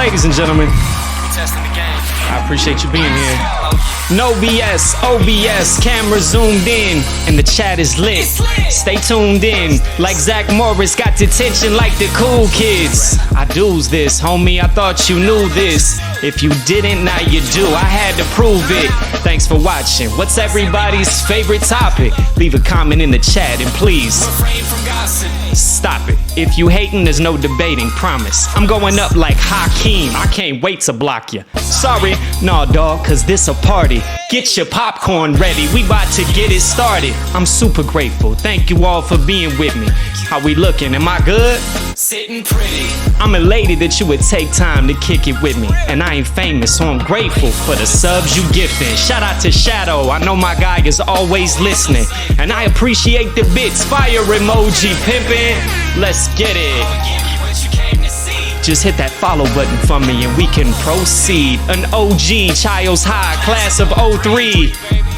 ladies and gentlemen. Testing the game. I appreciate you being here. No BS, OBS, camera zoomed in, and the chat is lit. Stay tuned in, like Zach Morris, got detention like the cool kids. I do's this, homie, I thought you knew this. If you didn't, now you do, I had to prove it. Thanks for watching. What's everybody's favorite topic? Leave a comment in the chat, and please, Refrain from gossip. stop it. If you hating, there's no debating, promise. I'm going up like Hakeem, I can't wait to block you. Sorry, nah dawg, cause this a party. Get your popcorn ready, we about to get it started. I'm super grateful, thank you all for being with me. How we looking, am I good? Sitting pretty. I'm elated that you would take time to kick it with me. And I ain't famous, so I'm grateful for the subs you gifting. Shout out to Shadow, I know my guy is always listening. And I appreciate the bits, fire emoji pimpin'. Let's get it. Give you what you came to see. Just hit that follow button for me and we can proceed. An OG, Child's High, class of 03.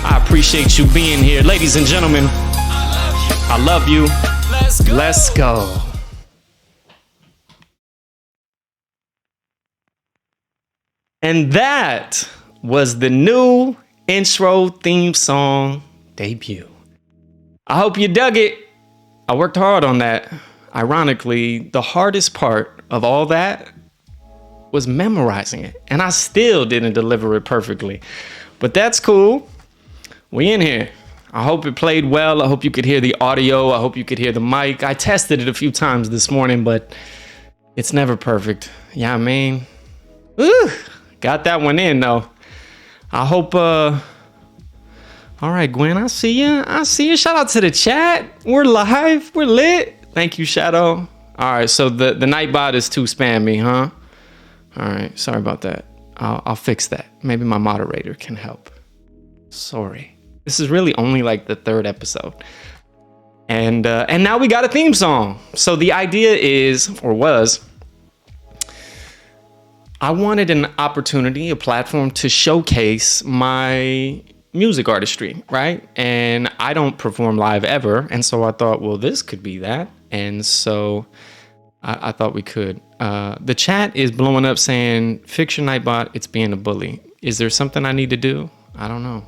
I appreciate you being here. Ladies and gentlemen, I love you. Let's go. Let's go. And that was the new intro theme song debut. I hope you dug it. I worked hard on that. Ironically, the hardest part of all that was memorizing it. And I still didn't deliver it perfectly. But that's cool. We in here. I hope it played well. I hope you could hear the audio. I hope you could hear the mic. I tested it a few times this morning, but it's never perfect. Yeah, I mean, got that one in though. I hope, all right, Gwen, I see you. I see you. Shout out to the chat. We're live. We're lit. Thank you, Shadow. All right, so the Nightbot is too spammy, huh? All right, sorry about that. I'll fix that. Maybe my moderator can help. Sorry. This is really only like the third episode. And now we got a theme song. So the idea is, or was, I wanted an opportunity, a platform to showcase my music artistry, right? And I don't perform live ever. And so I thought, well, this could be that. And so I thought we could. The chat is blowing up saying, fix your Nightbot, it's being a bully. Is there something I need to do? I don't know.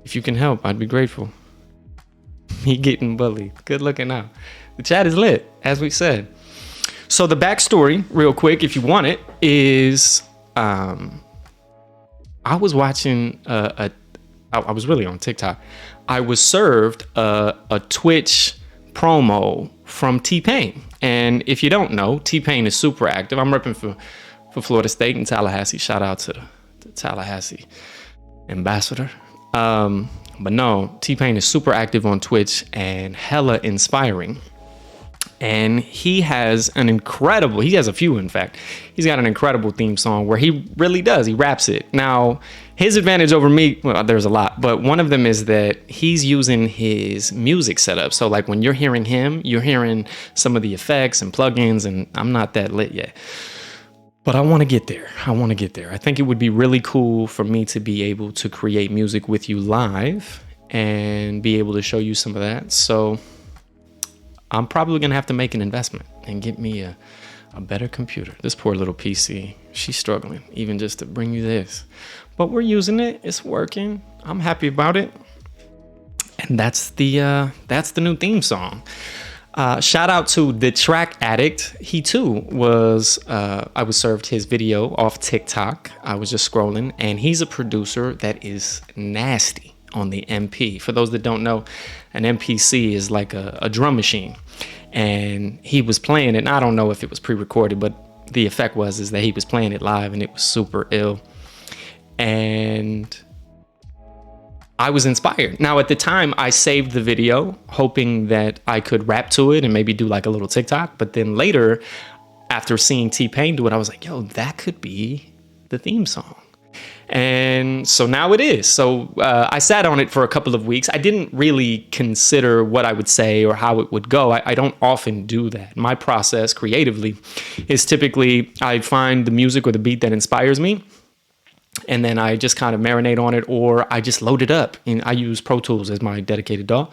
If you can help, I'd be grateful. Me getting bullied. Good looking out. The chat is lit, as we said. So the backstory, real quick, if you want it, is I was watching I was really on TikTok. I was served a Twitch promo from T-Pain. And if you don't know, T-Pain is super active. I'm repping for Florida State and Tallahassee. Shout out to the Tallahassee ambassador. But no, T-Pain is super active on Twitch and hella inspiring. And he has he has a few, in fact. He's got an incredible theme song where he really does. He raps it. Now, his advantage over me, well, there's a lot, but one of them is that he's using his music setup. So like when you're hearing him, you're hearing some of the effects and plugins, and I'm not that lit yet. But I want to get there. I think it would be really cool for me to be able to create music with you live and be able to show you some of that. So I'm probably going to have to make an investment and get me a better computer. This poor little PC, she's struggling even just to bring you this. But we're using it. It's working. I'm happy about it. And that's the new theme song. Shout out to the Track Addict. He too was, I was served his video off TikTok. I was just scrolling, and he's a producer that is nasty on the MP. For those that don't know, an MPC is like a drum machine, and he was playing it. And I don't know if it was pre-recorded, but the effect is that he was playing it live, and it was super ill. And I was inspired. Now, at the time, I saved the video hoping that I could rap to it and maybe do like a little TikTok. But then later, after seeing T-Pain do it, I was like, yo, that could be the theme song. And so now it is. So I sat on it for a couple of weeks. I didn't really consider what I would say or how it would go. I don't often do that. My process creatively is typically I find the music or the beat that inspires me, and then I just kind of marinate on it, or I just load it up. And I use Pro Tools as my dedicated DAW.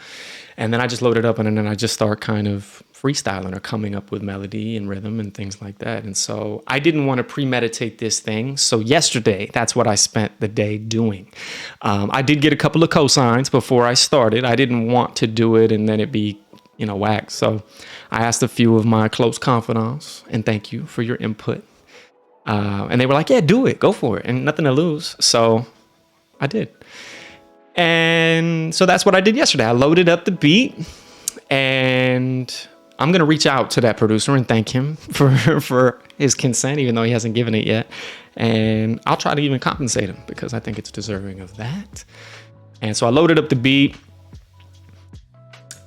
And then I just load it up, and then I just start kind of freestyling or coming up with melody and rhythm and things like that. And so I didn't want to premeditate this thing. So yesterday, that's what I spent the day doing. I did get a couple of cosigns before I started. I didn't want to do it and then it be, whack. So I asked a few of my close confidants, and thank you for your input. And they were like, yeah, do it. Go for it. And nothing to lose. So I did. And so that's what I did yesterday. I loaded up the beat, and I'm going to reach out to that producer and thank him for his consent, even though he hasn't given it yet. And I'll try to even compensate him because I think it's deserving of that. And so I loaded up the beat,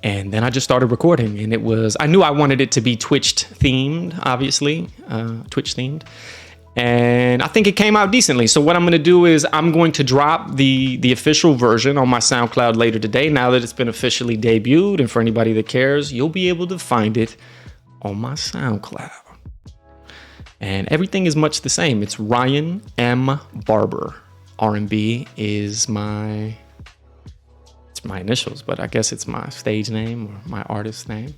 and then I just started recording. And I knew I wanted it to be Twitch themed, obviously, Twitch themed. And I think it came out decently. So what I'm going to do is I'm going to drop the official version on my SoundCloud later today. Now that it's been officially debuted, and for anybody that cares, you'll be able to find it on my SoundCloud. And everything is much the same. It's Ryan M. Barber. R&B is my initials, but I guess it's my stage name or my artist name.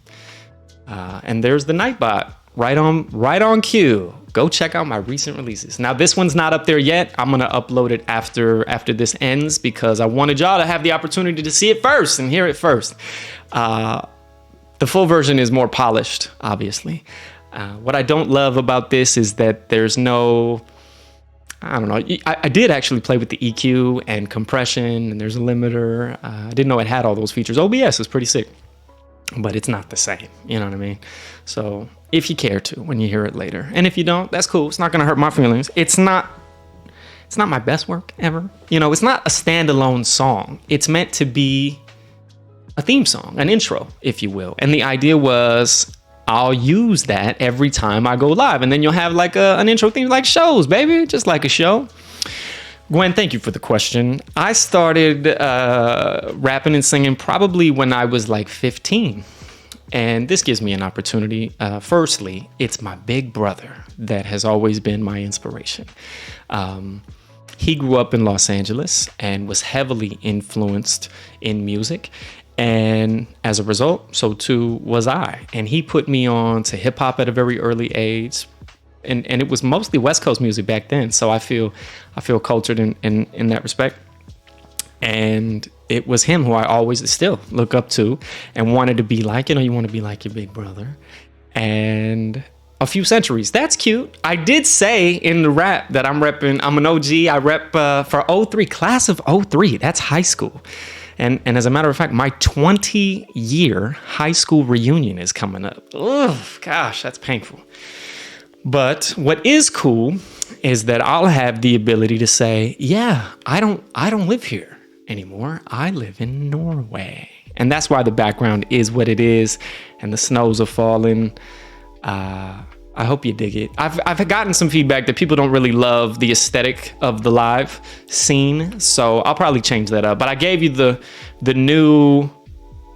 And there's the Nightbot right on cue. Go check out my recent releases. Now, this one's not up there yet. I'm going to upload it after this ends because I wanted y'all to have the opportunity to see it first and hear it first. The full version is more polished, obviously. What I don't love about this is that there's no, I don't know. I did actually play with the EQ and compression, and there's a limiter. I didn't know it had all those features. OBS is pretty sick, but it's not the same. You know what I mean? So if you care to, when you hear it later, and if you don't, that's cool. It's not going to hurt my feelings. It's not my best work ever. It's not a standalone song. It's meant to be a theme song, an intro, if you will. And the idea was I'll use that every time I go live, and then you'll have like an intro theme, like shows, baby, just like a show. Gwen, thank you for the question. I started rapping and singing probably when I was like 15. And this gives me an opportunity. Firstly, it's my big brother that has always been my inspiration. He grew up in Los Angeles and was heavily influenced in music. And as a result, so too was I. And he put me on to hip hop at a very early age. And it was mostly West Coast music back then. So I feel cultured in that respect. And it was him who I always still look up to and wanted to be like. You want to be like your big brother. And a few centuries. That's cute. I did say in the rap that I'm an OG. I rep for 03, class of 03. That's high school. And as a matter of fact, my 20-year high school reunion is coming up. Oh, gosh, that's painful. But what is cool is that I'll have the ability to say, yeah, I don't live here anymore. I live in Norway. And that's why the background is what it is. And the snows are falling. I hope you dig it. I've gotten some feedback that people don't really love the aesthetic of the live scene. So I'll probably change that up. But I gave you the new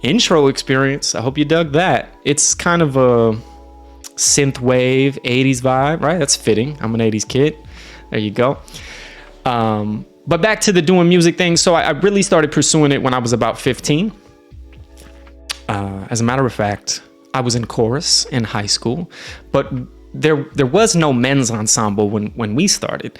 intro experience. I hope you dug that. It's kind of a synth wave 80s vibe, right? That's fitting. I'm an 80s kid. There you go. But back to the doing music thing. So I really started pursuing it when I was about 15. As a matter of fact, I was in chorus in high school, but there was no men's ensemble when we started.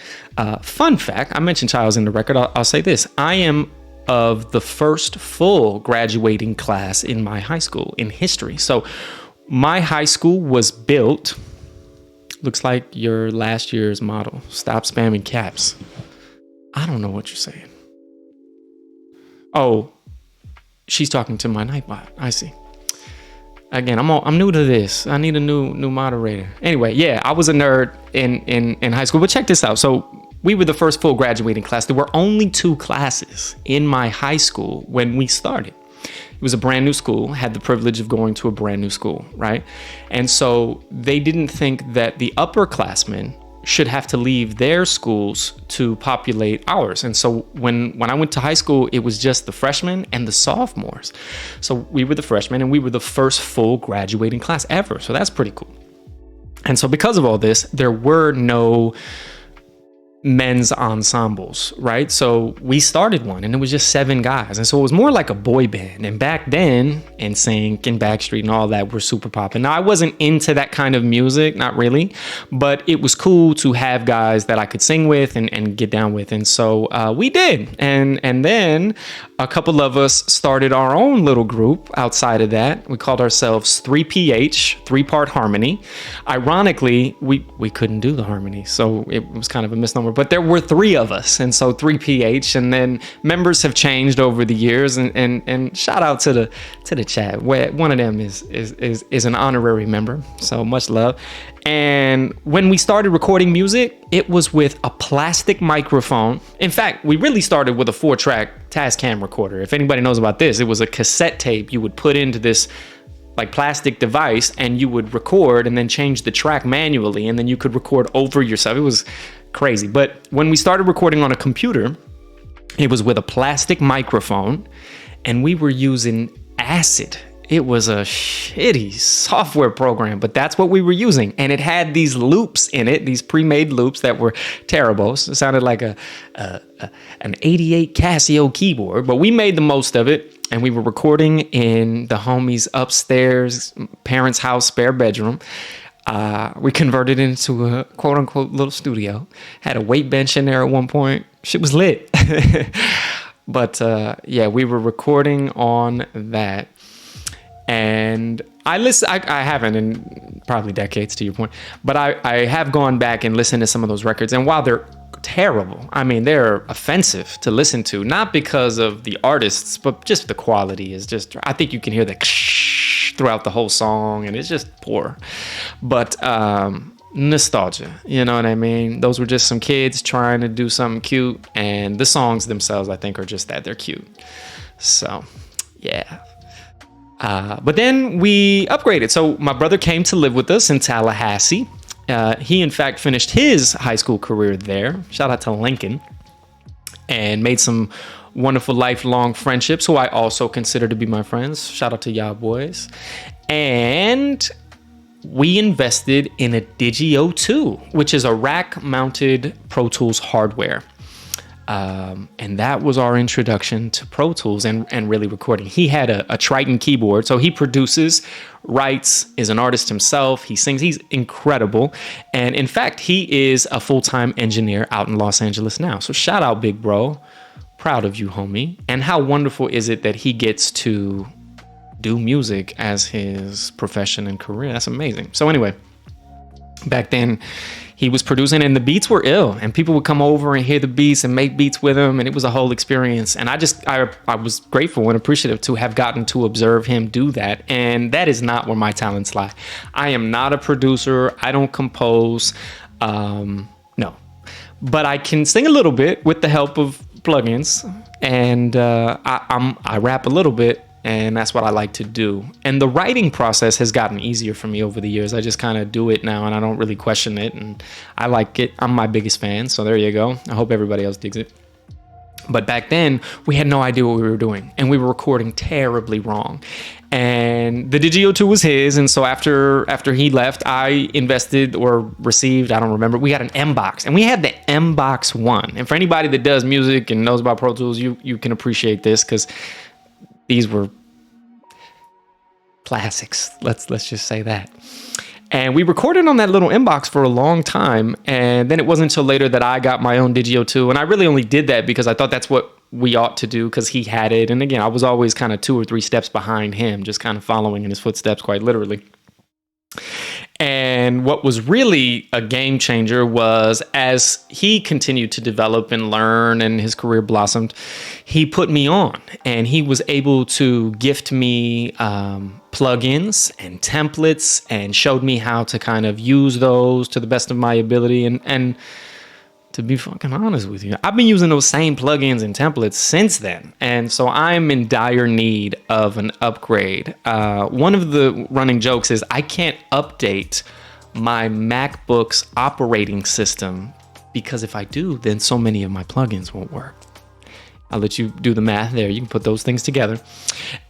Fun fact, I mentioned Child's in the record. I'll say this. I am of the first full graduating class in my high school in history. So my high school was built, looks like your last year's model. Stop spamming caps. I don't know what you're saying. Oh, she's talking to my Nightbot. I see. Again, I'm new to this. I need a new moderator. Anyway, yeah, I was a nerd in high school. But check this out. So we were the first full graduating class. There were only 2 classes in my high school when we started. It was a brand new school, had the privilege of going to a brand new school, right? And so they didn't think that the upperclassmen should have to leave their schools to populate ours. And so when I went to high school, it was just the freshmen and the sophomores. So we were the freshmen and we were the first full graduating class ever. So that's pretty cool. And so because of all this, there were no men's ensembles, right? So we started one and it was just 7 guys. And so it was more like a boy band. And back then, NSYNC and Backstreet and all that were super popping. Now, I wasn't into that kind of music, not really, but it was cool to have guys that I could sing with and get down with. And so we did. And then a couple of us started our own little group outside of that. We called ourselves 3PH, 3-part harmony. Ironically, we couldn't do the harmony, so it was kind of a misnomer. But there were 3 of us, and so 3PH. And then members have changed over the years. And shout out to the chat. Where one of them is an honorary member, so much love. And when we started recording music, it was with a plastic microphone. In fact, we really started with a 4-track Tascam recorder. If anybody knows about this, it was a cassette tape you would put into this like plastic device and you would record and then change the track manually, and then you could record over yourself. It was crazy. But when we started recording on a computer, it was with a plastic microphone and we were using Acid. It was a shitty software program, but that's what we were using. And it had these loops in it, these pre-made loops that were terrible. So it sounded like an 88 Casio keyboard, but we made the most of it. And we were recording in the homie's upstairs parents' house spare bedroom. We converted it into a quote unquote little studio. Had a weight bench in there at one point. Shit was lit. But yeah, we were recording on that. And I haven't in probably decades, to your point, but I have gone back and listened to some of those records. And while they're terrible, I mean, they're offensive to listen to, not because of the artists, but just the quality is just, I think you can hear the throughout the whole song and it's just poor. But nostalgia, you know what I mean? Those were just some kids trying to do something cute, and the songs themselves, I think, are just that, they're cute. So, yeah. But then we upgraded. So my brother came to live with us in Tallahassee. He, in fact, finished his high school career there. Shout out to Lincoln. And made some wonderful lifelong friendships who I also consider to be my friends. Shout out to y'all boys. And we invested in a Digio 2, which is a rack-mounted Pro Tools hardware. And that was our introduction to Pro Tools and really recording. He had a Triton keyboard, so he produces, writes, is an artist himself. He sings. He's incredible. And in fact, he is a full-time engineer out in Los Angeles now. So shout out, big bro. Proud of you, homie. And how wonderful is it that he gets to do music as his profession and career? That's amazing. So anyway, back then, he was producing and the beats were ill, and people would come over and hear the beats and make beats with him, and it was a whole experience. And I was grateful and appreciative to have gotten to observe him do that. And that is not where my talents lie. I am not a producer. I don't compose. No, but I can sing a little bit with the help of plugins, and I rap a little bit. And that's what I like to do. And the writing process has gotten easier for me over the years. I just kind of do it now and I don't really question it. And I like it. I'm my biggest fan. So there you go. I hope everybody else digs it. But back then, we had no idea what we were doing. And we were recording terribly wrong. And the Digio 2 was his. And so after he left, I invested or received, I don't remember, we got an M-Box. And we had the M-Box 1. And for anybody that does music and knows about Pro Tools, you can appreciate this because these were classics. Let's just say that. And we recorded on that little inbox for a long time. And then it wasn't until later that I got my own Digio 2. And I really only did that because I thought that's what we ought to do because he had it. And again, I was always kind of 2 or 3 steps behind him, just kind of following in his footsteps, quite literally. And what was really a game changer was as he continued to develop and learn and his career blossomed, he put me on and he was able to gift me plugins and templates and showed me how to kind of use those to the best of my ability. And to be fucking honest with you, I've been using those same plugins and templates since then. And so I'm in dire need of an upgrade. One of the running jokes is I can't update my MacBook's operating system because if I do, then so many of my plugins won't work. I'll let you do the math there. You can put those things together.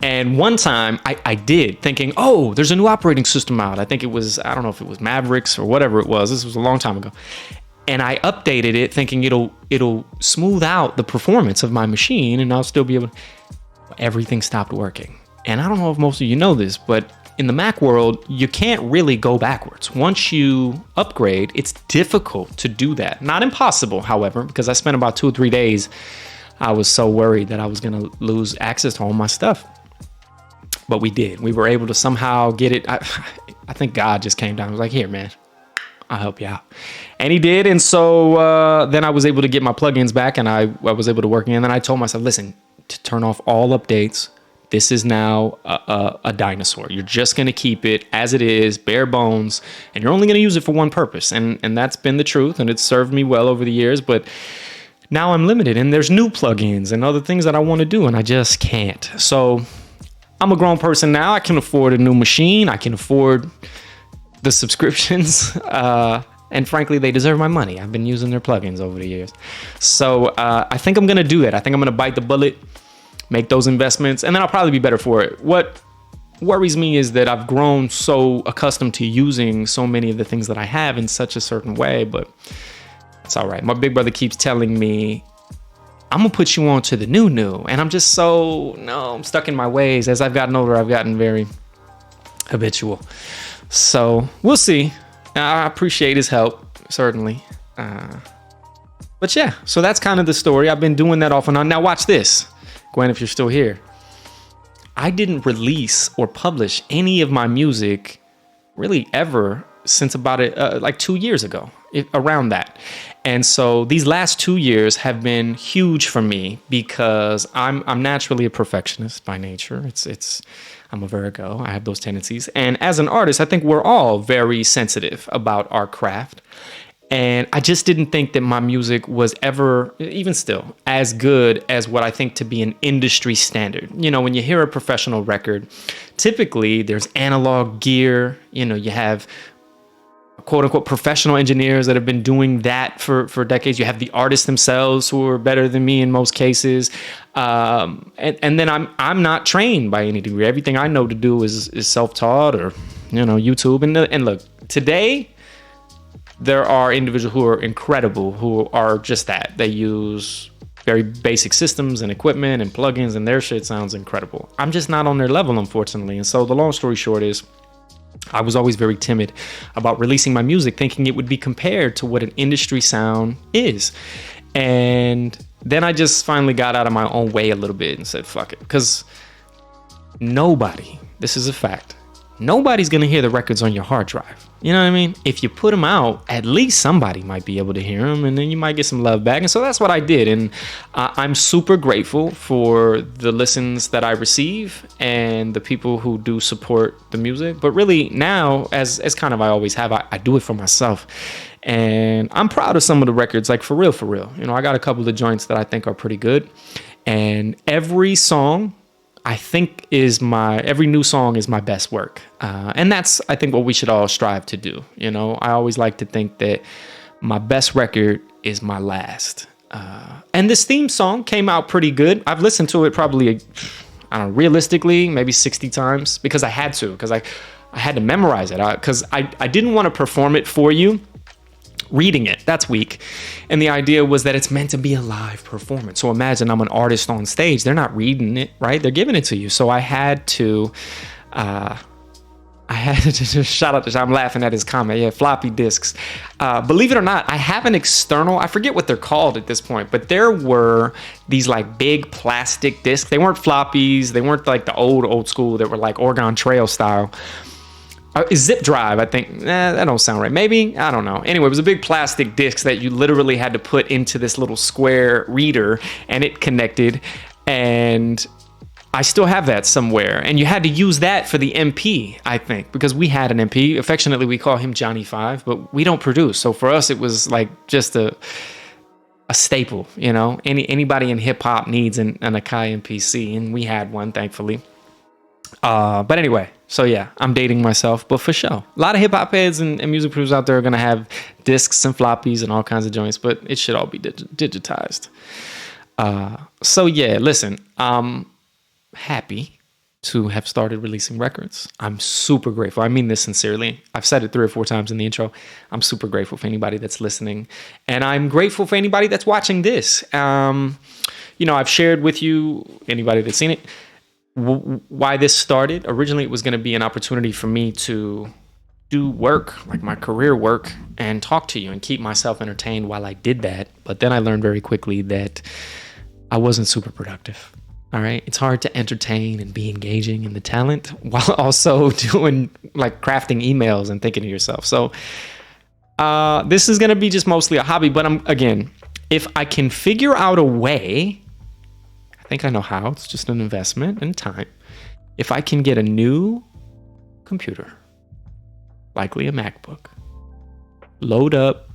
And one time I did, thinking, oh, there's a new operating system out. I think it was, I don't know if it was Mavericks or whatever it was. This was a long time ago. and I updated it thinking it'll smooth out the performance of my machine and I'll still be able to, everything stopped working. And I don't know if most of you know this, but in the Mac world, you can't really go backwards. Once you upgrade, it's difficult to do that. Not impossible, however, because I spent about 2 or 3 days. I was so worried that I was going to lose access to all my stuff. But we did. We were able to somehow get it. I think God just came down and was like, here, man, I'll help you out. And he did. And so then I was able to get my plugins back and I was able to work. And then I told myself, listen, to turn off all updates. This is now a dinosaur. You're just going to keep it as it is, bare bones, and you're only going to use it for one purpose. And that's been the truth, and it's served me well over the years. But now I'm limited, and there's new plugins and other things that I want to do, and I just can't. So I'm a grown person now. I can afford a new machine. I can afford the subscriptions. And frankly, they deserve my money. I've been using their plugins over the years. So I think I'm going to do that. I think I'm going to bite the bullet, make those investments, and then I'll probably be better for it. What worries me is that I've grown so accustomed to using so many of the things that I have in such a certain way, but it's all right. My big brother keeps telling me, I'm gonna put you on to the new. And I'm just I'm stuck in my ways. As I've gotten older, I've gotten very habitual. So we'll see. I appreciate his help, certainly. But yeah, so that's kind of the story. I've been doing that off and on. Now watch this, Gwen, if you're still here. I didn't release or publish any of my music really ever since about like 2 years ago, around that. And so these last 2 years have been huge for me because I'm naturally a perfectionist by nature. I'm a Virgo. I have those tendencies. And as an artist, I think we're all very sensitive about our craft. And I just didn't think that my music was ever, even still, as good as what I think to be an industry standard. You know, when you hear a professional record, typically there's analog gear. You know, you have quote unquote professional engineers that have been doing that for decades. You have the artists themselves who are better than me in most cases. And then I'm not trained by any degree. Everything I know to do is self-taught or, YouTube. And look, today, there are individuals who are incredible, who are just that. They use very basic systems and equipment and plugins, and their shit sounds incredible. I'm just not on their level, unfortunately. And so the long story short is, I was always very timid about releasing my music, thinking it would be compared to what an industry sound is. And then I just finally got out of my own way a little bit and said, fuck it. Because nobody, this is a fact, nobody's going to hear the records on your hard drive. You know what I mean? If you put them out, at least somebody might be able to hear them, and then you might get some love back. And so that's what I did. And I'm super grateful for the listens that I receive and the people who do support the music. But really now, as kind of I always have, I do it for myself. And I'm proud of some of the records, like for real. I got a couple of joints that I think are pretty good. And every song, I think every new song is my best work. And that's, I think, what we should all strive to do. I always like to think that my best record is my last. And this theme song came out pretty good. I've listened to it probably, realistically, maybe 60 times because I had to, because I had to memorize it because I didn't want to perform it for you. Reading it, that's weak. And the idea was that it's meant to be a live performance. So imagine I'm an artist on stage. They're not reading it, right? They're giving it to you. So I had to shout out to, I'm laughing at his comment. Yeah, floppy disks. Believe it or not, I have an external, I forget what they're called at this point, but there were these like big plastic discs. They weren't floppies. They weren't like the old school that were like Oregon Trail style. Zip drive, I think. That don't sound right. Maybe, I don't know. Anyway, it was a big plastic disc that you literally had to put into this little square reader, and it connected. And I still have that somewhere. And you had to use that for the MP, I think, because we had an MP. Affectionately, we call him Johnny 5, but we don't produce. So for us, it was like just a staple. Anybody in hip hop needs an Akai MPC, and we had one, thankfully. But anyway, so yeah, I'm dating myself, but for sure. A lot of hip hop heads and music producers out there are going to have discs and floppies and all kinds of joints, but it should all be digitized. So yeah, listen, I'm happy to have started releasing records. I'm super grateful. I mean this sincerely. I've said it 3 or 4 times in the intro. I'm super grateful for anybody that's listening. And I'm grateful for anybody that's watching this. I've shared with you, anybody that's seen it, why this started. Originally, it was going to be an opportunity for me to do work, like my career work, and talk to you and keep myself entertained while I did that. But then I learned very quickly that I wasn't super productive. All right. It's hard to entertain and be engaging in the talent while also doing like crafting emails and thinking to yourself. So this is going to be just mostly a hobby. But if I can figure out a way, I think I know how. It's just an investment in time. If I can get a new computer, likely a MacBook, load up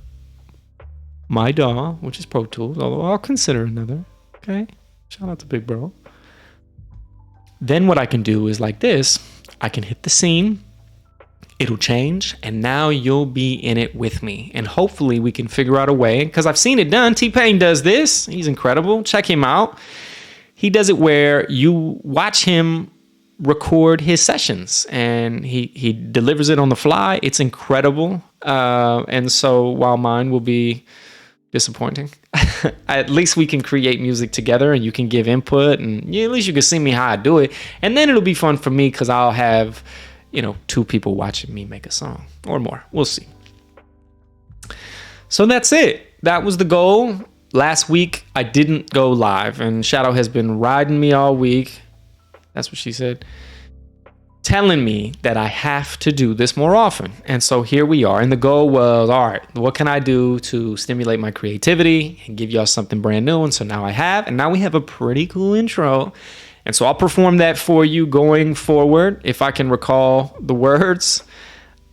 my DAW, which is Pro Tools, although I'll consider another. Okay. Shout out to Big Bro. Then what I can do is like this. I can hit the scene. It'll change. And now you'll be in it with me. And hopefully we can figure out a way, because I've seen it done. T-Pain does this. He's incredible. Check him out. He does it where you watch him record his sessions and he delivers it on the fly. It's incredible. And so while mine will be disappointing, at least we can create music together and you can give input and at least you can see me how I do it. And then it'll be fun for me because I'll have, 2 people watching me make a song or more. We'll see. So that's it. That was the goal. Last week, I didn't go live and Shadow has been riding me all week. That's what she said. Telling me that I have to do this more often. And so here we are. And the goal was, all right, what can I do to stimulate my creativity and give y'all something brand new? And so now I have, and now we have a pretty cool intro. And so I'll perform that for you going forward. If I can recall the words.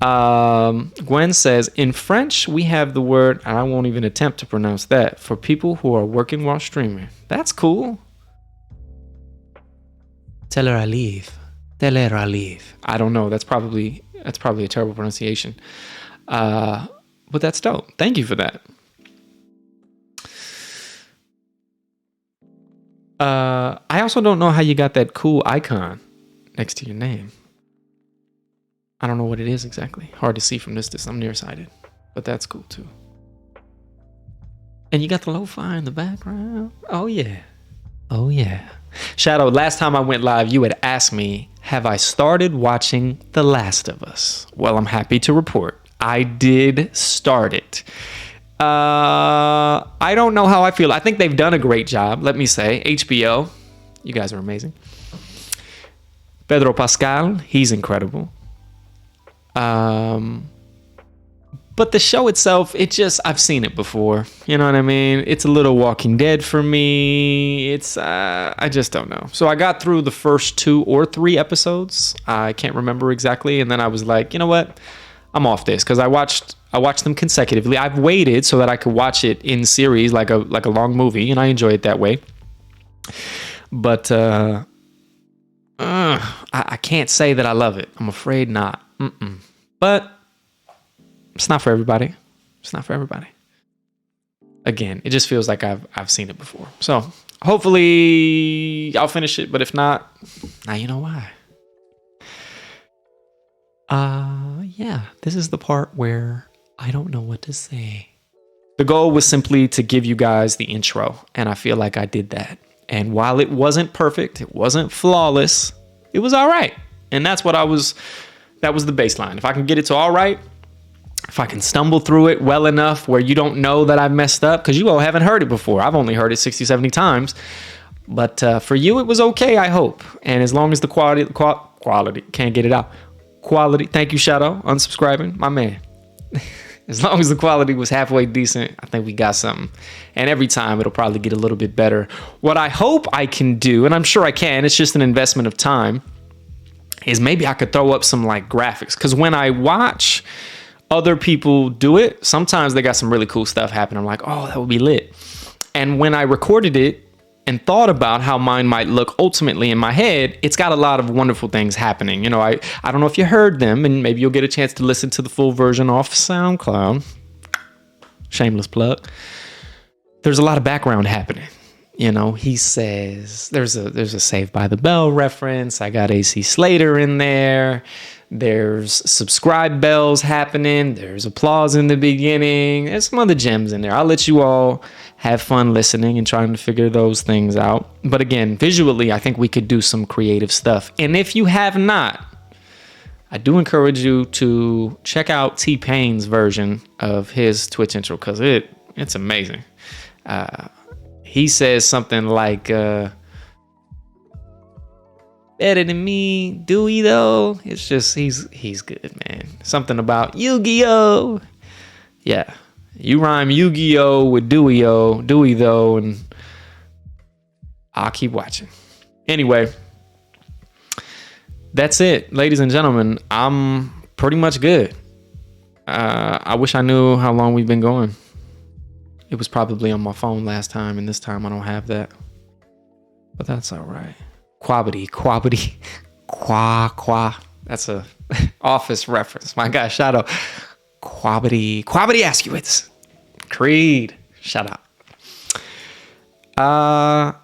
Gwen says, in French, we have the word, and I won't even attempt to pronounce that, for people who are working while streaming. That's cool. Teleralive. I don't know. That's probably a terrible pronunciation. But that's dope. Thank you for that. I also don't know how you got that cool icon next to your name. I don't know what it is exactly. Hard to see from this distance. I'm nearsighted. But that's cool too. And you got the lo-fi in the background. Oh yeah. Shadow, last time I went live, you had asked me, have I started watching The Last of Us? Well, I'm happy to report I did start it. I don't know how I feel. I think they've done a great job. Let me say, HBO, you guys are amazing. Pedro Pascal, he's incredible. But the show itself, I've seen it before. You know what I mean? It's a little Walking Dead for me. I just don't know. So I got through the first 2 or 3 episodes. I can't remember exactly. And then I was like, you know what? I'm off this because I watched them consecutively. I've waited so that I could watch it in series like a long movie, and I enjoy it that way. But I can't say that I love it. I'm afraid not. But it's not for everybody. Again, it just feels like I've seen it before. So hopefully I'll finish it. But if not, now you know why. Yeah, this is the part where I don't know what to say. The goal was simply to give you guys the intro, and I feel like I did that. And while it wasn't perfect, it wasn't flawless, it was all right. And that was the baseline. If I can get it to all right, if I can stumble through it well enough where you don't know that I've messed up, because you all haven't heard it before. I've only heard it 60, 70 times. But for you, it was okay, I hope. And as long as the quality, can't get it out. Quality, thank you, Shadow, unsubscribing, my man. As long as the quality was halfway decent, I think we got something. And every time it'll probably get a little bit better. What I hope I can do, and I'm sure I can, it's just an investment of time, is maybe I could throw up some like graphics. Because when I watch other people do it, sometimes they got some really cool stuff happen. I'm like, oh, that would be lit. And when I recorded it and thought about how mine might look ultimately in my head, it's got a lot of wonderful things happening. You know, I don't know if you heard them, and maybe you'll get a chance to listen to the full version off SoundCloud. Shameless plug. There's a lot of background happening. You know, he says there's a Saved by the Bell reference. I got AC Slater in there. There's subscribe bells happening. There's applause in the beginning. There's some other gems in there. I'll let you all have fun listening and trying to figure those things out. But again, visually, I think we could do some creative stuff. And if you have not, I do encourage you to check out T-Pain's version of his Twitch intro because it's amazing. He says something like, better than me, do he though? It's just, he's good, man. Something about Yu-Gi-Oh! Yeah. You rhyme Yu-Gi-Oh! With Dewey though, and I'll keep watching. Anyway, that's it, ladies and gentlemen. I'm pretty much good. I wish I knew how long we've been going. It was probably on my phone last time, and this time I don't have that. But that's all right. Quabity, qua. That's a Office reference. My guy, shout out. Quabity Askewitz. Creed, shout out.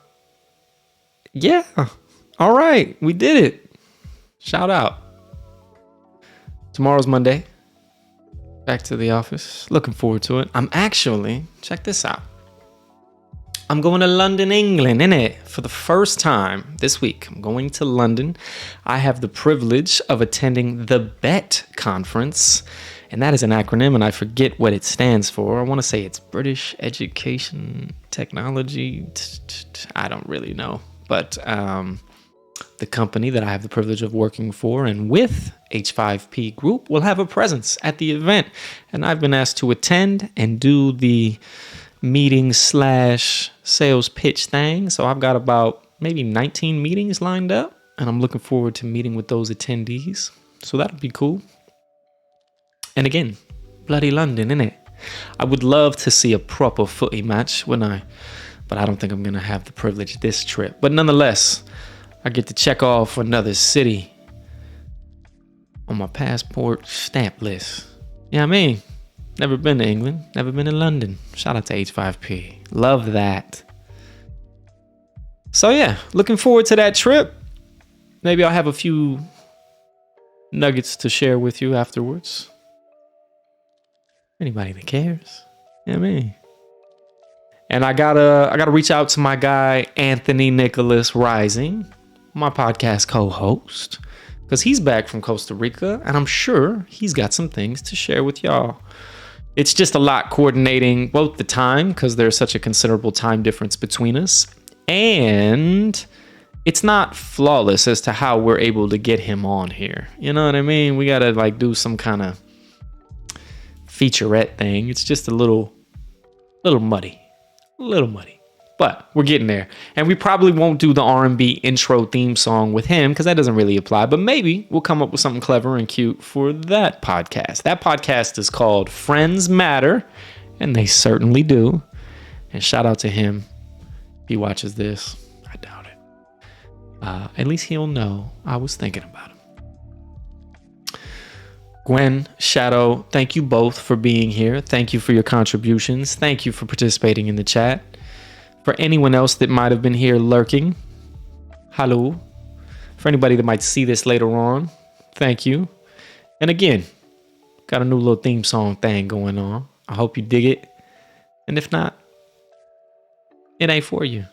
Yeah. All right, we did it. Shout out. Tomorrow's Monday. Back to the office. Looking forward to it. I'm actually, check this out. I'm going to London, England, innit? For the first time this week. I'm going to London. I have the privilege of attending the BET conference. And that is an acronym, and I forget what it stands for. I want to say it's British Education Technology. I don't really know. But the company that I have the privilege of working for and with, H5P Group, will have a presence at the event. And I've been asked to attend and do the meeting / sales pitch thing. So I've got about maybe 19 meetings lined up, and I'm looking forward to meeting with those attendees. So that'll be cool. And again, bloody London, innit? I would love to see a proper footy match, wouldn't I? But I don't think I'm going to have the privilege this trip. But nonetheless, I get to check off another city on my passport stamp list. You know what I mean? Never been to England. Never been to London. Shout out to H5P. Love that. So yeah, looking forward to that trip. Maybe I'll have a few nuggets to share with you afterwards. Anybody that cares. You know what I mean? And I gotta reach out to my guy, Anthony Nicholas Rising, my podcast co-host, because he's back from Costa Rica, and I'm sure he's got some things to share with y'all. It's just a lot coordinating both the time, because there's such a considerable time difference between us, and it's not flawless as to how we're able to get him on here. You know what I mean? We gotta like do some kind of featurette thing. It's just a little muddy. But we're getting there. And we probably won't do the R&B intro theme song with him because that doesn't really apply. But maybe we'll come up with something clever and cute for that podcast. That podcast is called Friends Matter, and they certainly do. And shout out to him. If he watches this, I doubt it. At least he'll know I was thinking about him. Gwen, Shadow, thank you both for being here. Thank you for your contributions. Thank you for participating in the chat. For anyone else that might have been here lurking, hello. For anybody that might see this later on, thank you. And again, got a new little theme song thing going on. I hope you dig it. And if not, it ain't for you.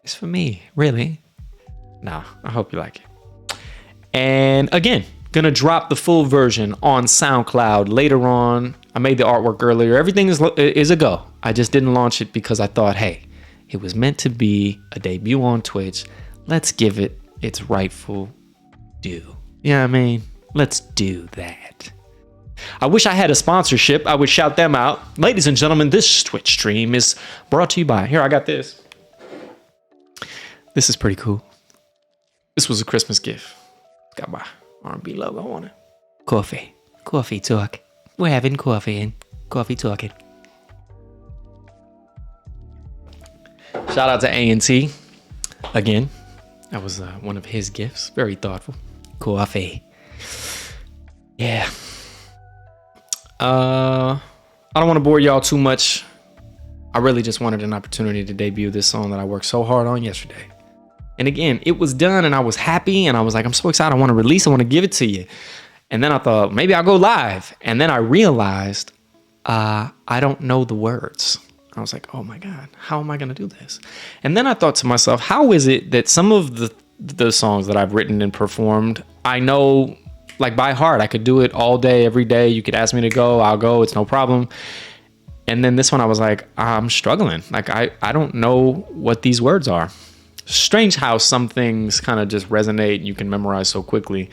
It's for me, really. Nah, I hope you like it. And again, gonna drop the full version on SoundCloud later on. I made the artwork earlier. Everything is a go. I just didn't launch it because I thought, hey, it was meant to be a debut on Twitch. Let's give it its rightful due. You know what I mean? Let's do that. I wish I had a sponsorship. I would shout them out. Ladies and gentlemen, this Twitch stream is brought to you by... Here, I got this. This is pretty cool. This was a Christmas gift. It's got my R&B logo on it. Coffee. Coffee talk. We're having coffee and coffee talking. Shout out to A&T. Again, that was one of his gifts. Very thoughtful. Coffee. Yeah. I don't want to bore y'all too much I really just wanted an opportunity to debut this song that I worked so hard on yesterday. And again, it was done and I was happy and I was like, I'm so excited. I want to release. I want to give it to you. And then I thought, maybe I'll go live. And then I realized I don't know the words. I was like, oh my God, how am I going to do this? And then I thought to myself, how is it that some of the songs that I've written and performed, I know like by heart. I could do it all day, every day. You could ask me to go, I'll go. It's no problem. And then this one, I was like, I'm struggling. Like, I don't know what these words are. Strange how some things kind of just resonate and you can memorize so quickly.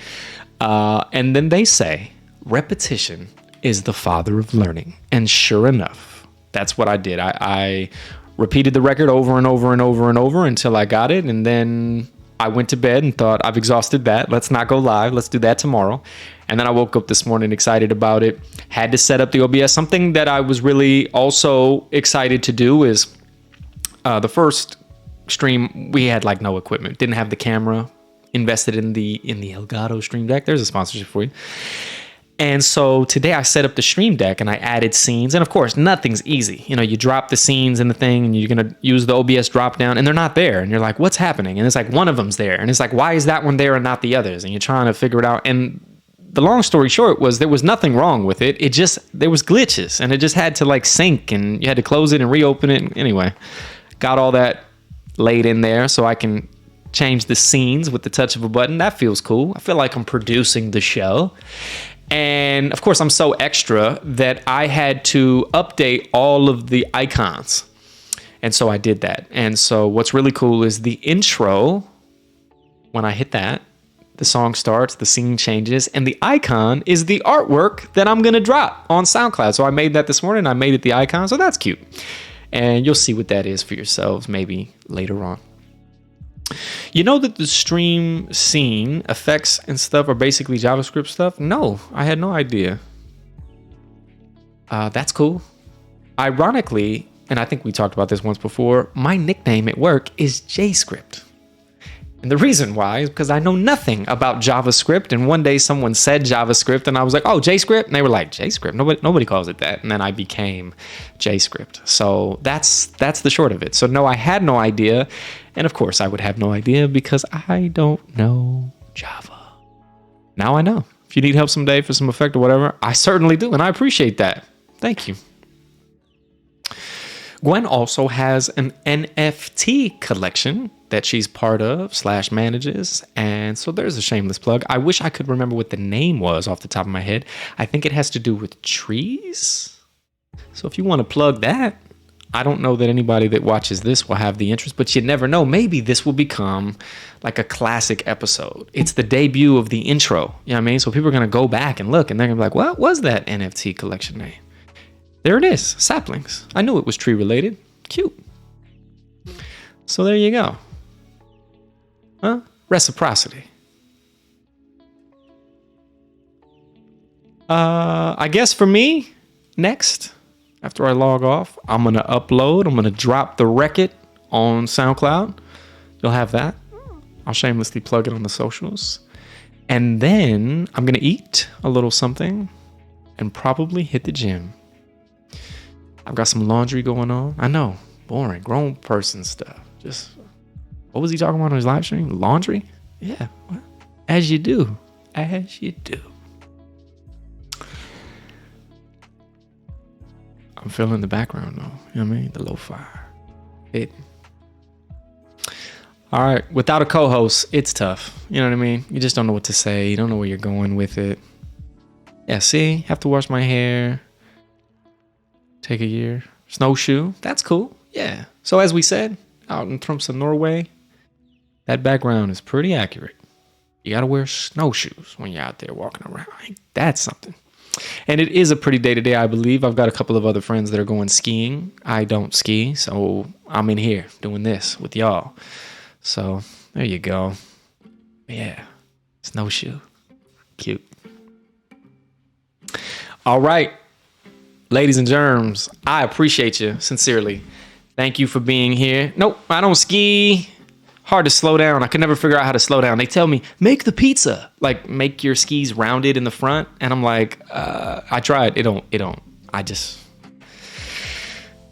And then they say, repetition is the father of learning. And sure enough, that's what I did. I repeated the record over and over and over and over until I got it. And then I went to bed and thought, I've exhausted that. Let's not go live. Let's do that tomorrow. And then I woke up this morning excited about it. Had to set up the OBS. Something that I was really also excited to do is the first stream, we had like no equipment. Didn't have the camera. Invested in the Elgato Stream Deck. There's a sponsorship for you. And so today I set up the Stream Deck and I added scenes. And of course, nothing's easy. You know, you drop the scenes in the thing and you're going to use the OBS drop down and they're not there. And you're like, what's happening? And it's like, one of them's there. And it's like, why is that one there and not the others? And you're trying to figure it out. And the long story short was there was nothing wrong with it. It just, there was glitches and it just had to like sync and you had to close it and reopen it. And anyway, got all that laid in there so I can change the scenes with the touch of a button. That feels cool. I feel like I'm producing the show. And of course, I'm so extra that I had to update all of the icons. And so I did that. And so what's really cool is the intro. When I hit that, the song starts, the scene changes, and the icon is the artwork that I'm going to drop on SoundCloud. So I made that this morning. I made it the icon. So that's cute. And you'll see what that is for yourselves maybe later on. You know that the stream scene effects and stuff are basically JavaScript stuff? No, I had no idea. That's cool. Ironically, and I think we talked about this once before, my nickname at work is JScript. And the reason why is because I know nothing about JavaScript. And one day someone said JavaScript and I was like, oh, JScript? And they were like, JScript? Nobody calls it that. And then I became JScript. So that's the short of it. So no, I had no idea. And of course I would have no idea because I don't know Java. Now I know. If you need help someday for some effect or whatever, I certainly do. And I appreciate that. Thank you. Gwen also has an NFT collection that she's part of / manages. And so there's a shameless plug. I wish I could remember what the name was off the top of my head. I think it has to do with trees. So if you want to plug that, I don't know that anybody that watches this will have the interest, but you never know. Maybe this will become like a classic episode. It's the debut of the intro. You know what I mean? So people are going to go back and look and they're going to be like, what was that NFT collection name? There it is, saplings. I knew it was tree related. Cute. So there you go. Huh? Reciprocity. I guess for me, next, after I log off, I'm going to upload. I'm going to drop the record on SoundCloud. You'll have that. I'll shamelessly plug it on the socials. And then I'm going to eat a little something and probably hit the gym. I've got some laundry going on. I know, boring, grown person stuff. Just, what was he talking about on his live stream? Laundry? Yeah, well, as you do. As you do. I'm feeling the background though. You know what I mean? The lo-fi. Hidden. All right, without a co-host, it's tough. You know what I mean? You just don't know what to say. You don't know where you're going with it. Yeah, see? Have to wash my hair. Take a year. Snowshoe. That's cool. Yeah. So as we said, out in Tromsø, Norway, that background is pretty accurate. You got to wear snowshoes when you're out there walking around. That's something. And it is a pretty day-to-day, I believe. I've got a couple of other friends that are going skiing. I don't ski, so I'm in here doing this with y'all. So there you go. Yeah. Snowshoe. Cute. All right. Ladies and germs, I appreciate you sincerely. Thank you for being here. Nope, I don't ski. Hard to slow down. I could never figure out how to slow down. They tell me, make the pizza. Like, make your skis rounded in the front. And I'm like, I tried. It don't.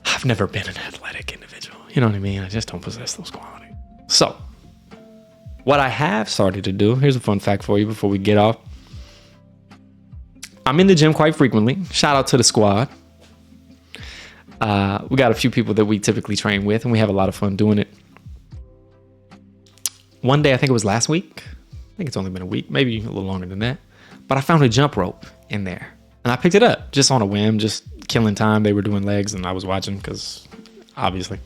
I've I've never been an athletic individual. You know what I mean? I just don't possess those qualities. So, what I have started to do, here's a fun fact for you before we get off. I'm in the gym quite frequently. Shout out to the squad. We got a few people that we typically train with, and we have a lot of fun doing it. One day, I think it was last week. I think it's only been a week, maybe a little longer than that. But I found a jump rope in there, and I picked it up just on a whim, just killing time. They were doing legs, and I was watching because obviously.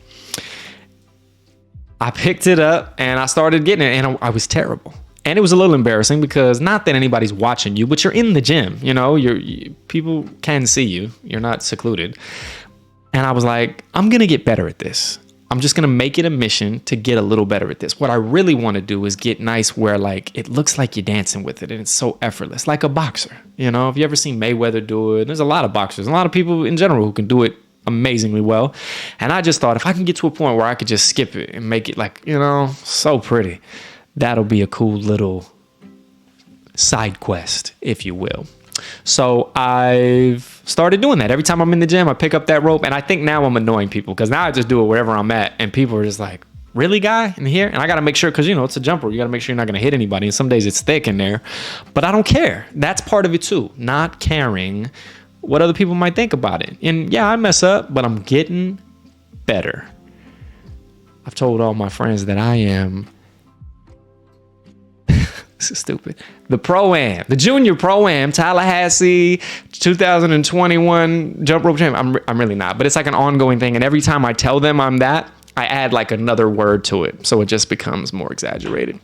I picked it up, and I started getting it, and I was terrible. And it was a little embarrassing because not that anybody's watching you, but you're in the gym, you know, people can see you. You're not secluded. And I was like, I'm going to get better at this. I'm just going to make it a mission to get a little better at this. What I really want to do is get nice where like it looks like you're dancing with it and it's so effortless, like a boxer. You know, have you ever seen Mayweather do it? There's a lot of boxers, a lot of people in general who can do it amazingly well. And I just thought if I can get to a point where I could just skip it and make it like, you know, so pretty, that'll be a cool little side quest, if you will. So I've started doing that. Every time I'm in the gym, I pick up that rope, and I think now I'm annoying people because now I just do it wherever I'm at, and people are just like, really, guy, in here? And I got to make sure, because, you know, it's a jump rope. You got to make sure you're not going to hit anybody, and some days it's thick in there. But I don't care. That's part of it, too. Not caring what other people might think about it. And, yeah, I mess up, but I'm getting better. I've told all my friends that I am... This is stupid. The Pro-Am, the Junior Pro-Am, Tallahassee, 2021 jump rope champion. I'm really not, but it's like an ongoing thing. And every time I tell them I'm that, I add like another word to it. So it just becomes more exaggerated.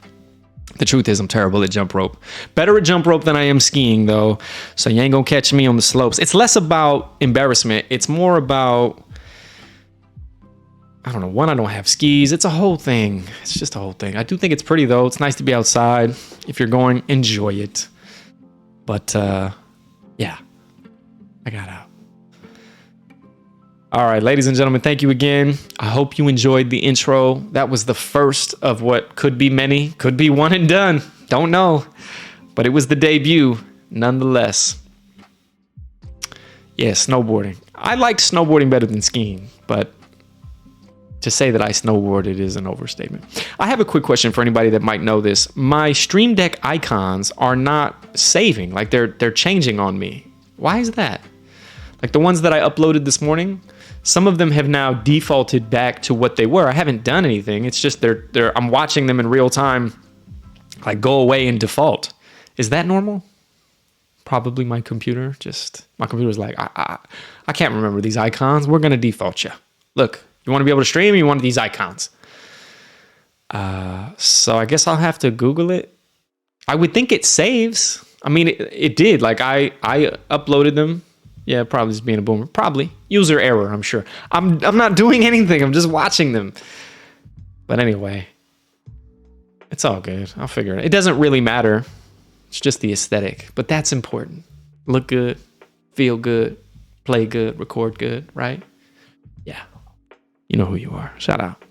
The truth is I'm terrible at jump rope. Better at jump rope than I am skiing though. So you ain't gonna catch me on the slopes. It's less about embarrassment. It's more about, I don't know, one, I don't have skis. It's a whole thing. It's just a whole thing. I do think it's pretty, though. It's nice to be outside. If you're going, enjoy it. But, yeah, I got out. All right, ladies and gentlemen, thank you again. I hope you enjoyed the intro. That was the first of what could be many, could be one and done. Don't know. But it was the debut, nonetheless. Yeah, snowboarding. I liked snowboarding better than skiing, but... to say that I snowboarded is an overstatement. I have a quick question for anybody that might know this. My Stream Deck icons are not saving. Like they're changing on me. Why is that? Like the ones that I uploaded this morning, some of them have now defaulted back to what they were. I haven't done anything. It's just I'm watching them in real time, like go away and default. Is that normal? Probably my computer. My computer's like, I can't remember these icons. We're gonna default you. Look. You want to be able to stream, you want these icons. So I guess I'll have to Google it. I would think it saves. I mean, it did. Like I uploaded them. Yeah, probably just being a boomer. Probably. User error, I'm sure. I'm not doing anything. I'm just watching them. But anyway, it's all good. I'll figure it out. It doesn't really matter. It's just the aesthetic. But that's important. Look good, feel good, play good, record good, right? Yeah. You know who you are. Shout out.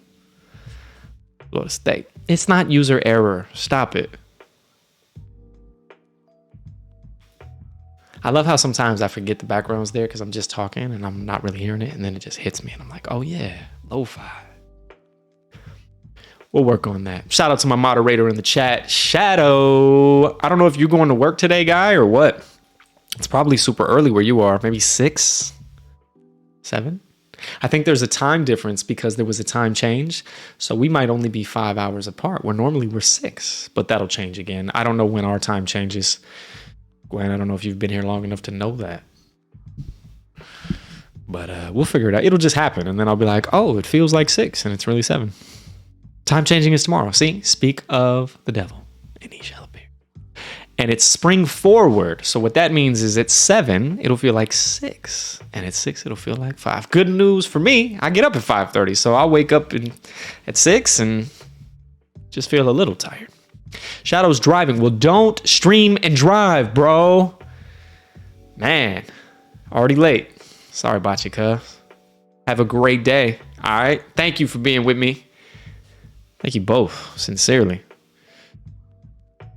Florida State. It's not user error. Stop it. I love how sometimes I forget the background's there because I'm just talking and I'm not really hearing it. And then it just hits me and I'm like, oh yeah, lo-fi. We'll work on that. Shout out to my moderator in the chat, Shadow. I don't know if you're going to work today, guy, or what. It's probably super early where you are. Maybe 6, 7. I think there's a time difference because there was a time change. So we might only be 5 hours apart where normally we're 6, but that'll change again. I don't know when our time changes. Gwen, I don't know if you've been here long enough to know that. But we'll figure it out. It'll just happen. And then I'll be like, oh, it feels like 6 and it's really 7. Time changing is tomorrow. See, speak of the devil and he shall appear. And it's spring forward. So what that means is at 7, it'll feel like 6. And at 6, it'll feel like 5. Good news for me. I get up at 5:30. So I'll wake up at 6 and just feel a little tired. Shadow's driving. Well, don't stream and drive, bro. Man, already late. Sorry about you, cuz. Have a great day. All right. Thank you for being with me. Thank you both, sincerely.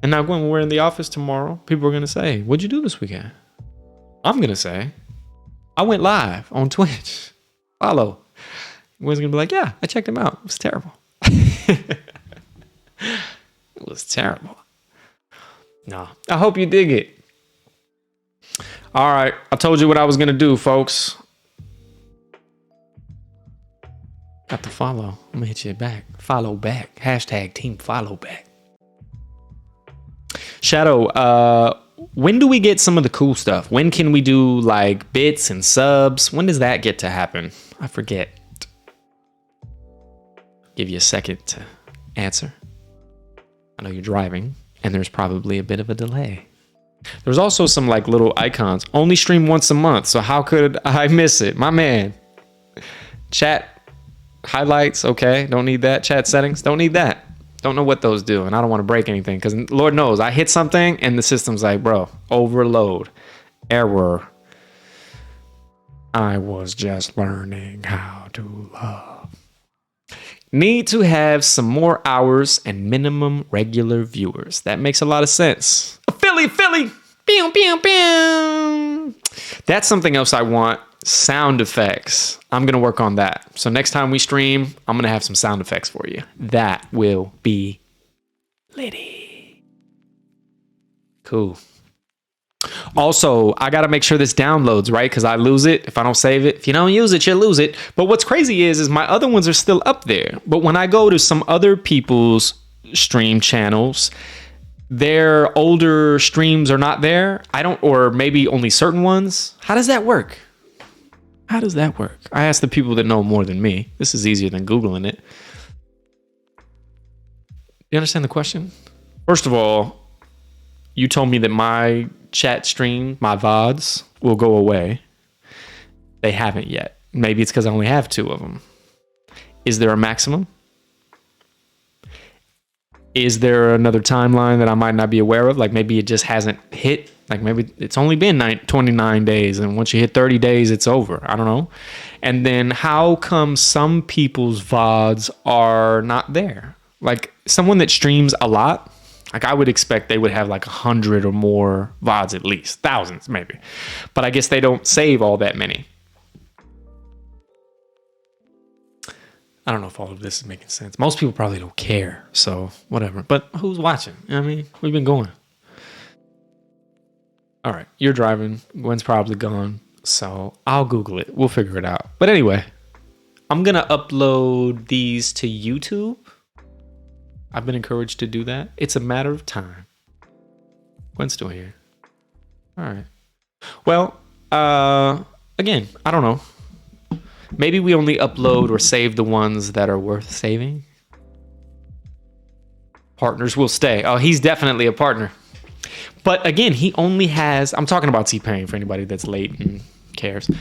And now, when we're in the office tomorrow, people are going to say, what'd you do this weekend? I'm going to say, I went live on Twitch. Follow. Gwen's gonna be like, yeah, I checked him out. It was terrible. It was terrible. No, I hope you dig it. All right, I told you what I was gonna do, folks. Got to follow. I'm gonna hit you back. Follow back. Hashtag team follow back. Shadow, when do we get some of the cool stuff? When can we do like bits and subs? When does that get to happen? I forget. Give you a second to answer. I know you're driving and there's probably a bit of a delay. There's also some like little icons. Only stream once a month. So how could I miss it? My man. Chat highlights. Okay. Don't need that. Chat settings. Don't need that. Don't know what those do. And I don't want to break anything because Lord knows I hit something and the system's like, bro, overload, error. I was just learning how to love. Need to have some more hours and minimum regular viewers. That makes a lot of sense. Philly. Pew, pew, pew. That's something else I want. Sound effects. I'm going to work on that. So next time we stream, I'm going to have some sound effects for you. That will be litty. Cool. Also, I got to make sure this downloads, right? Because I lose it if I don't save it. If you don't use it, you lose it. But what's crazy is my other ones are still up there. But when I go to some other people's stream channels, their older streams are not there. Or maybe only certain ones. How does that work? I asked the people that know more than me. This is easier than Googling it. You understand the question? First of all, you told me that my chat stream, my VODs, will go away. They haven't yet. Maybe it's because I only have 2 of them. Is there a maximum? Is there another timeline that I might not be aware of? Like maybe it just hasn't hit. Like maybe it's only been 29 days. And once you hit 30 days, it's over. I don't know. And then how come some people's VODs are not there? Like someone that streams a lot, like I would expect they would have like 100 or more VODs at least. Thousands maybe. But I guess they don't save all that many. I don't know if all of this is making sense. Most people probably don't care, so whatever. But who's watching? I mean, we've been going. All right, you're driving. Gwen's probably gone, so I'll Google it. We'll figure it out. But anyway, I'm going to upload these to YouTube. I've been encouraged to do that. It's a matter of time. Gwen's still here. All right. Well, again, I don't know. Maybe we only upload or save the ones that are worth saving. Partners will stay. Oh, he's definitely a partner. But again, he only has... I'm talking about T-Pain for anybody that's late and cares.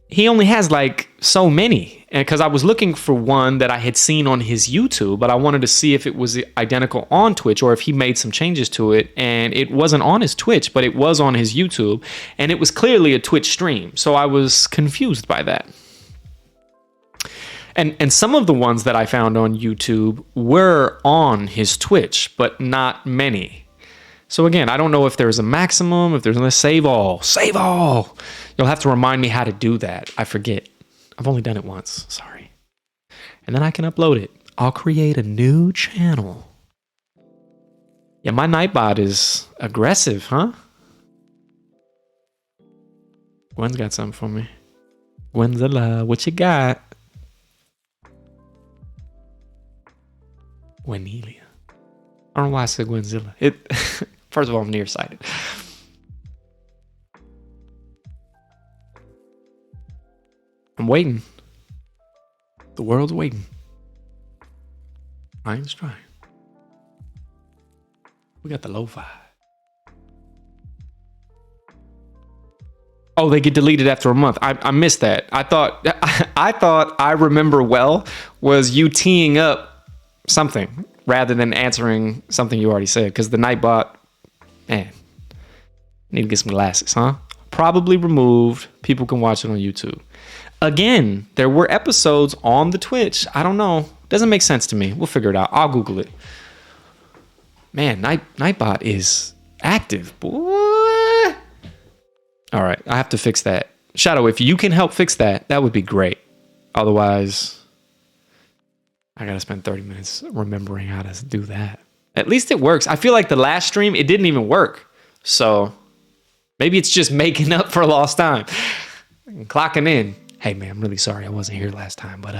He only has like so many. And because I was looking for one that I had seen on his YouTube, but I wanted to see if it was identical on Twitch or if he made some changes to it. And it wasn't on his Twitch, but it was on his YouTube. And it was clearly a Twitch stream. So I was confused by that. And some of the ones that I found on YouTube were on his Twitch, but not many. So again, I don't know if there's a maximum, if there's a save all. Save all! You'll have to remind me how to do that. I forget. I've only done it once. Sorry. And then I can upload it. I'll create a new channel. Yeah, my Nightbot is aggressive, huh? Gwen's got something for me. Gwenzilla, what you got? Gwenelia. I don't know why I said Gwenzilla. First of all, I'm nearsighted. I'm waiting. The world's waiting. I ain't trying. We got the lo-fi. Oh, they get deleted after a month. I missed that. I thought I remember well was you teeing up something rather than answering something you already said, because the Nightbot, man, need to get some glasses, huh? Probably removed. People can watch it on YouTube. Again, there were episodes on the Twitch. I don't know. Doesn't make sense to me. We'll figure it out. I'll Google it. Man, Nightbot is active, boy. All right, I have to fix that. Shadow, if you can help fix that, that would be great. Otherwise, I gotta spend 30 minutes remembering how to do that. At least it works. I feel like the last stream, it didn't even work. So maybe it's just making up for lost time. Clocking in. Hey man, I'm really sorry I wasn't here last time, but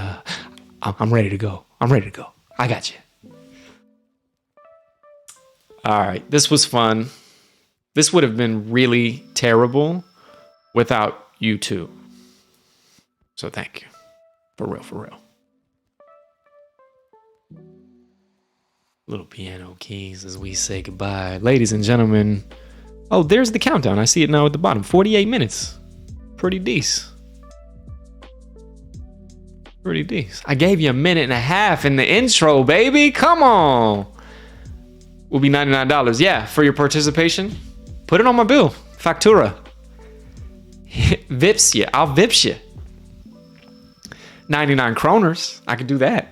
I'm ready to go. I got you. All right, this was fun. This would have been really terrible without you two. So thank you. For real. Little piano keys as we say goodbye. Ladies and gentlemen. Oh, there's the countdown. I see it now at the bottom. 48 minutes. Pretty decent. I gave you a minute and a half in the intro, baby. Come on. Will be $99. Yeah, for your participation. Put it on my bill. Factura. Vips you. I'll vips you. 99 kroners. I could do that.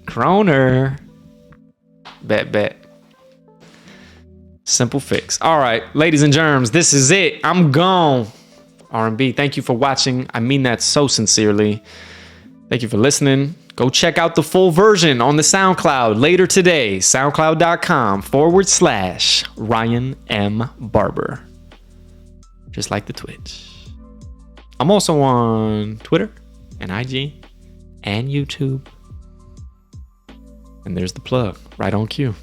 Kroner. Bet. Simple fix. All right, ladies and germs, this is it. I'm gone. R&B, thank you for watching. I mean that so sincerely. Thank you for listening. Go check out the full version on the SoundCloud later today. SoundCloud.com/Ryan M. Barber. Just like the Twitch. I'm also on Twitter and IG and YouTube. And there's the plug, right on cue.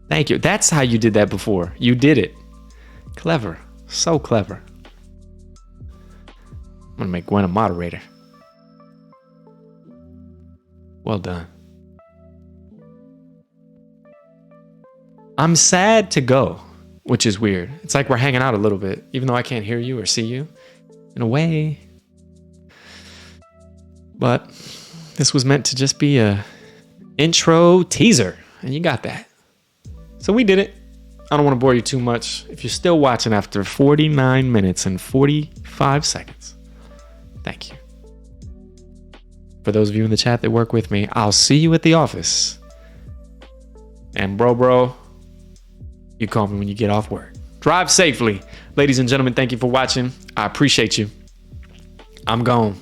Thank you. That's how you did that before. You did it. Clever. So clever. I'm going to make Gwen a moderator. Well done. I'm sad to go, which is weird. It's like we're hanging out a little bit, even though I can't hear you or see you. In a way. But this was meant to just be a intro teaser, and you got that. So we did it. I don't want to bore you too much. If you're still watching after 49 minutes and 45 seconds, thank you. For those of you in the chat that work with me, I'll see you at the office. And bro, you call me when you get off work. Drive safely. Ladies and gentlemen, thank you for watching. I appreciate you. I'm gone.